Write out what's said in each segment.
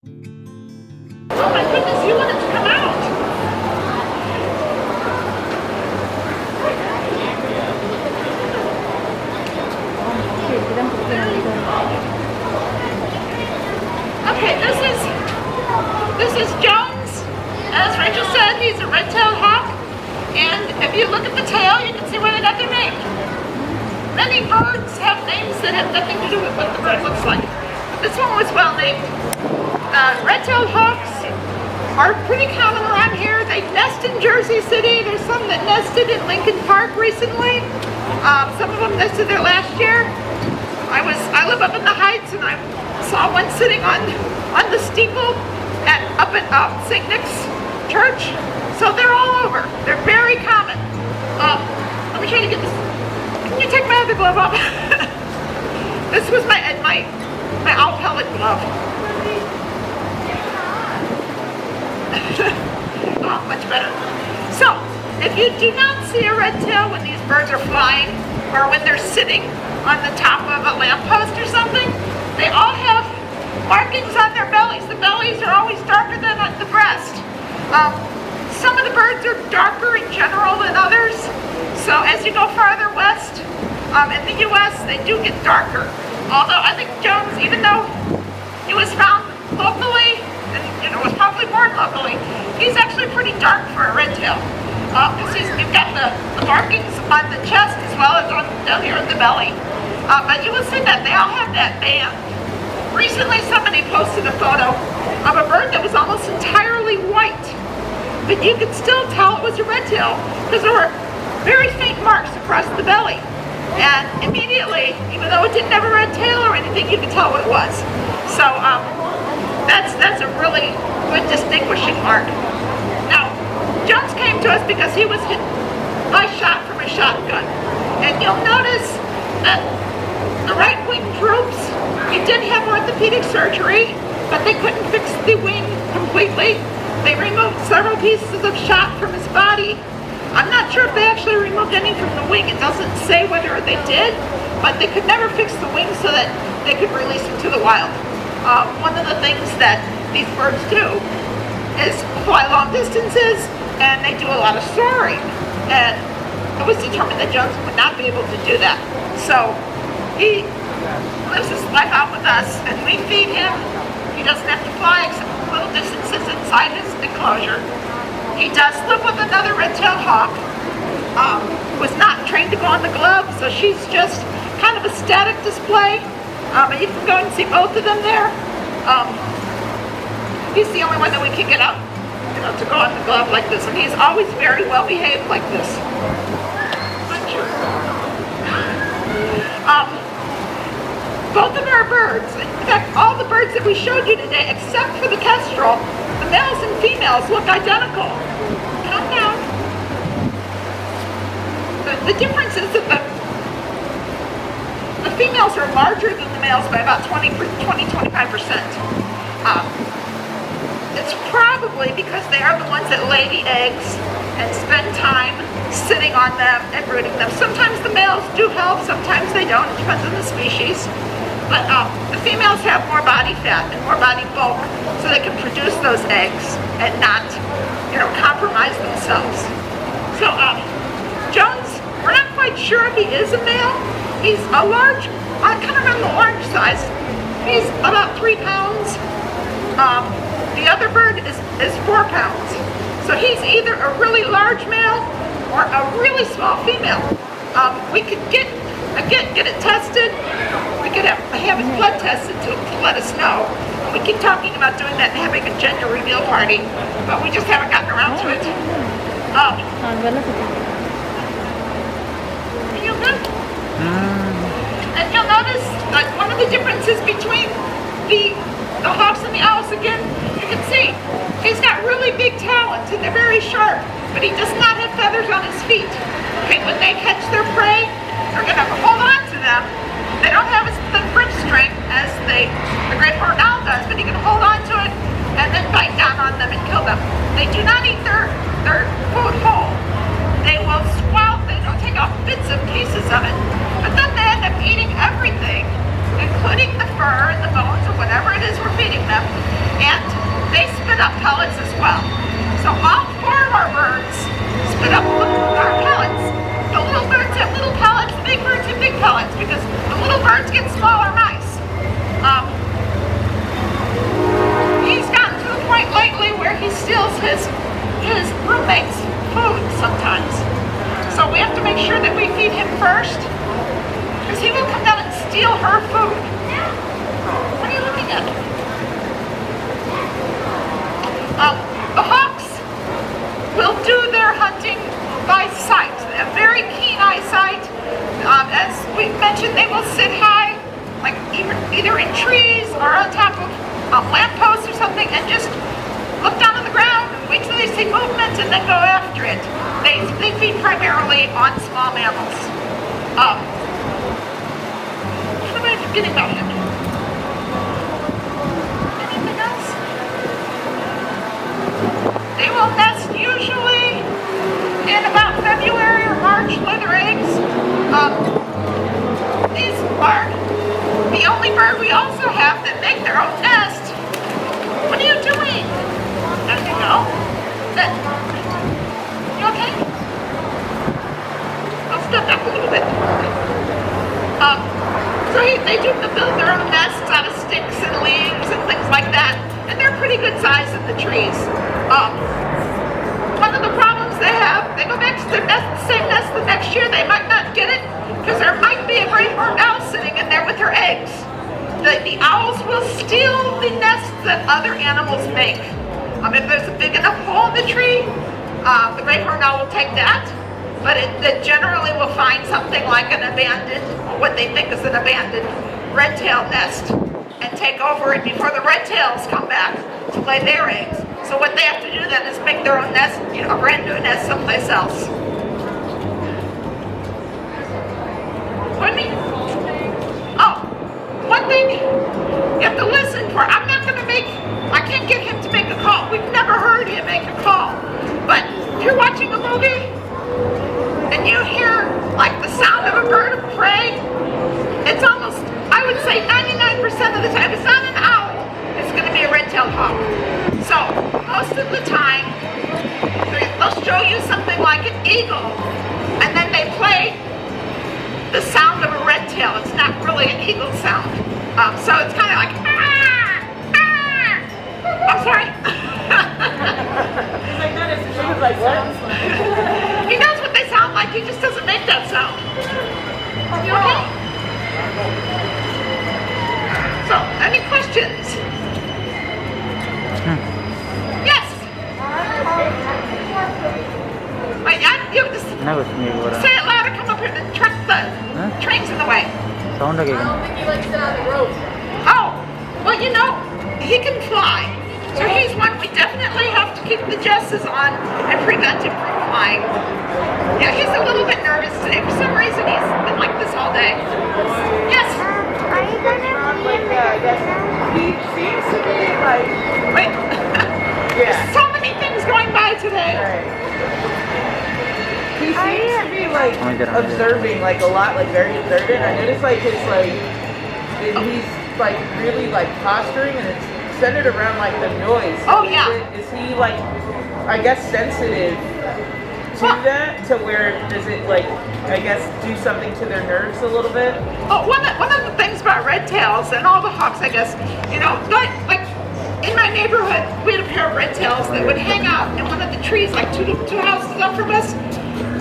Oh my goodness, you want it to come out. Okay, this is Jones. As Rachel said, he's a red-tailed hawk. And if you look at the tail, you can see where they got their name. Many birds have names that have nothing to do with what the bird looks like. This one was well named. Red-tailed hawks are pretty common around here. They nest in Jersey City. There's some that nested in Lincoln Park recently. Some of them nested there last year. I live up in the Heights, and I saw one sitting on the steeple up at St. Nick's Church. So they're all over. They're very common. Let me try to get this. Can you take my other glove off? This was my owl pellet glove. Oh, much better. So, if you do not see a red tail when these birds are flying, or when they're sitting on the top of a lamppost or something, they all have markings on their bellies. The bellies are always darker than on the breast. Some of the birds are darker in general than others. So as you go farther west, in the U.S., they do get darker. Although I think Jones, even though he was found locally, and was probably born locally, he's actually pretty dark for a red tail. Because you've got the markings on the chest as well as down here in the belly. But you will see that they all have that band. Recently somebody posted a photo of a bird that was almost entirely white, but you could still tell it was a red tail because there were very faint marks across the belly. And immediately, even though it didn't have a red tail or anything, you could tell what it was. So that's a really good distinguishing mark. Now, Jones came to us because he was hit by shot from a shotgun. And you'll notice that the right wing droops. He did have orthopedic surgery, but they couldn't fix the wing completely. They removed several pieces of shot from his body. I'm not sure if they actually removed any from the wing. It doesn't say whether they did, but they could never fix the wing so that they could release him to the wild. One of the things that these birds do is fly long distances, and they do a lot of soaring. And it was determined that Jones would not be able to do that. So he lives his life out with us, and we feed him. He doesn't have to fly except little distances inside his enclosure. He does live with another red-tailed hawk, was not trained to go on the glove, so she's just kind of a static display. And you can go and see both of them there. He's the only one that we can get up, to go on the glove like this, and he's always very well behaved like this. Both of our birds, in fact, all the birds that we showed you today, except for the kestrel, the males and females look identical. Calm down. The difference is that the females are larger than the males by about 20-25%. It's probably because they are the ones that lay the eggs and spend time sitting on them and brooding them. Sometimes the males do help, sometimes they don't. It depends on the species. But the females have more body fat and more body bulk, so they can produce those eggs and not, compromise themselves. So Jones, we're not quite sure if he is a male. He's a large, kind of around the large size. He's about 3 pounds. The other bird is 4 pounds. So he's either a really large male or a really small female. We could get it tested. We could have his blood tested to let us know. We keep talking about doing that and having a gender reveal party, but we just haven't gotten around to it. Are you good? And you'll notice that one of the differences between the hawks and the owls, again, you can see he's got really big talons and they're very sharp, but he does not have feathers on his feet. Okay, when they catch their prey, they're going to hold on to them. They don't have the grip strength as the great horned owl does, but he can hold on to it and then bite down on them and kill them. They do not eat their food whole. They will swallow, they'll take off bits and pieces of it, but then they end up eating everything, including the fur and the bones or whatever it is we're feeding them. And pellets as well. So all 4 of our birds spit up our pellets. The little birds have little pellets, the big birds have big pellets, because the little birds get smaller mice. He's gotten to the point lately where he steals his roommate's food sometimes. So we have to make sure that we feed him first, because he will come down and steal her food. What are you looking at? The hawks will do their hunting by sight. They have very keen eyesight. As we mentioned, they will sit high, like either in trees or on top of lampposts or something, and just look down on the ground, wait till they see movement, and then go after it. They feed primarily on small mammals. What am I forgetting about him? Anything else? They will nest usually in about February or March, lay their eggs. These are the only bird we also have that make their own nest. What are you doing? There you go. Good. You okay? I'll step back a little bit. So they do build their own nests out of sticks and leaves and things like that, and they're pretty good size in the trees. One of the problems they have, they go back to their nest, the same nest the next year. They might not get it because there might be a great horned owl sitting in there with her eggs. The owls will steal the nests that other animals make. If there's a big enough hole in the tree, the great horned owl will take that. But it generally will find something like an abandoned, what they think is an abandoned red-tailed nest, and take over it before the red-tails come back to lay their eggs. So what they have to do then is make their own nest, a brand new nest someplace else. What do you mean? Oh, one thing you have to listen for. I can't get him to make a call. We've never heard him make a call. But if you're watching a movie and you hear like the sound of a bird of prey, it's almost, I would say 99% of the time, it's not an owl, it's going to be a red-tailed hawk. So most of the time, they'll show you something like an eagle, and then they play the sound of a red tail. It's not really an eagle sound. So it's kind of like, I'm sorry. He's like, no, he was like, what? He knows what they sound like, he just doesn't make that sound. You okay? So, any questions? Yes? Wait, you just say it louder, come up here, the train's in the way. I don't think he likes it on the road. Oh, well, he can fly. So he's one we definitely have to keep the jesses on and prevent him from flying. Yeah, he's a little bit nervous today. For some reason, he's been like this all day. Yes? Are you gonna be in the He seems to be like... Wait. There's so many things going by today. He seems to be like observing like a lot, like very observant. I noticed like his he's like really like posturing, and it's centered around like the noise. Oh yeah. Is he like, I guess, sensitive to that? To where does it like, I guess, do something to their nerves a little bit? Oh, one of the things about red tails and all the hawks, I guess, like in my neighborhood, we had a pair of red tails that would hang out in one of the trees, like two houses up from us.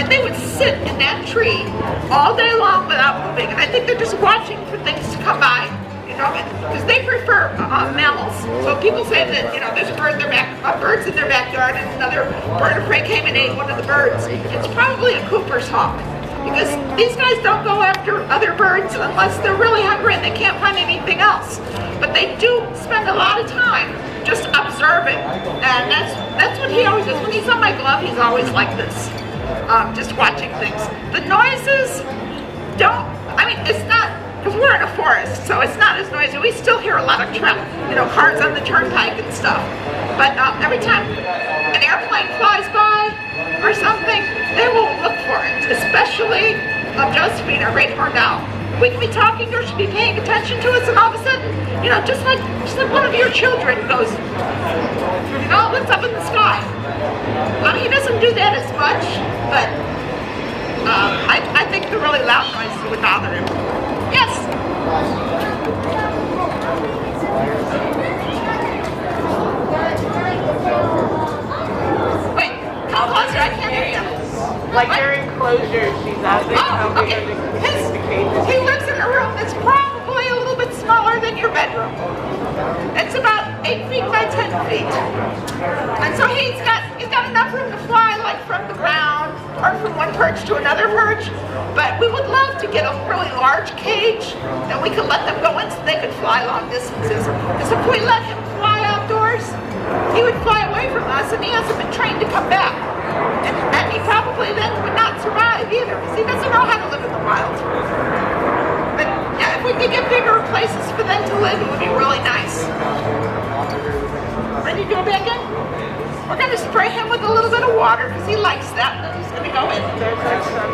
And they would sit in that tree all day long without moving. And I think they're just watching for things to come by, because they prefer mammals. So people say that, there's birds in their backyard, and another bird of prey came and ate one of the birds. It's probably a Cooper's hawk, because these guys don't go after other birds unless they're really hungry and they can't find anything else. But they do spend a lot of time just observing. And that's what he always does. When he's on my glove, he's always like this. Just watching things. The noises it's not, because we're in a forest, so it's not as noisy. We still hear a lot of cars on the turnpike and stuff. But every time an airplane flies by or something, they will look for it, especially Josephine, our great horned owl. We can be talking or should be paying attention to us, and all of a sudden, you know, just like one of your children goes, you know, looks up in the sky. He doesn't do that as much, but I think the really loud noises would bother him. Yes? Wait, come closer, I can't hear you. Like during closure, she's asking how big okay. are the cages. He lives in a room that's probably a little bit smaller than your bedroom. It's about 8 feet by 10 feet. And so he's got enough room to fly, like from the ground or from one perch to another perch. But we would love to get a really large cage that we could let them go in so they could fly long distances. Because if we let him fly outdoors, he would fly away from us, and he hasn't been trained to come back. And he probably then would not survive either, because he doesn't know how to live in the wild. But yeah, if we could get bigger places for them to live, it would be really nice. Ready to go back in? We're going to spray him with a little bit of water, because he likes that, and then he's going to go in. There's like some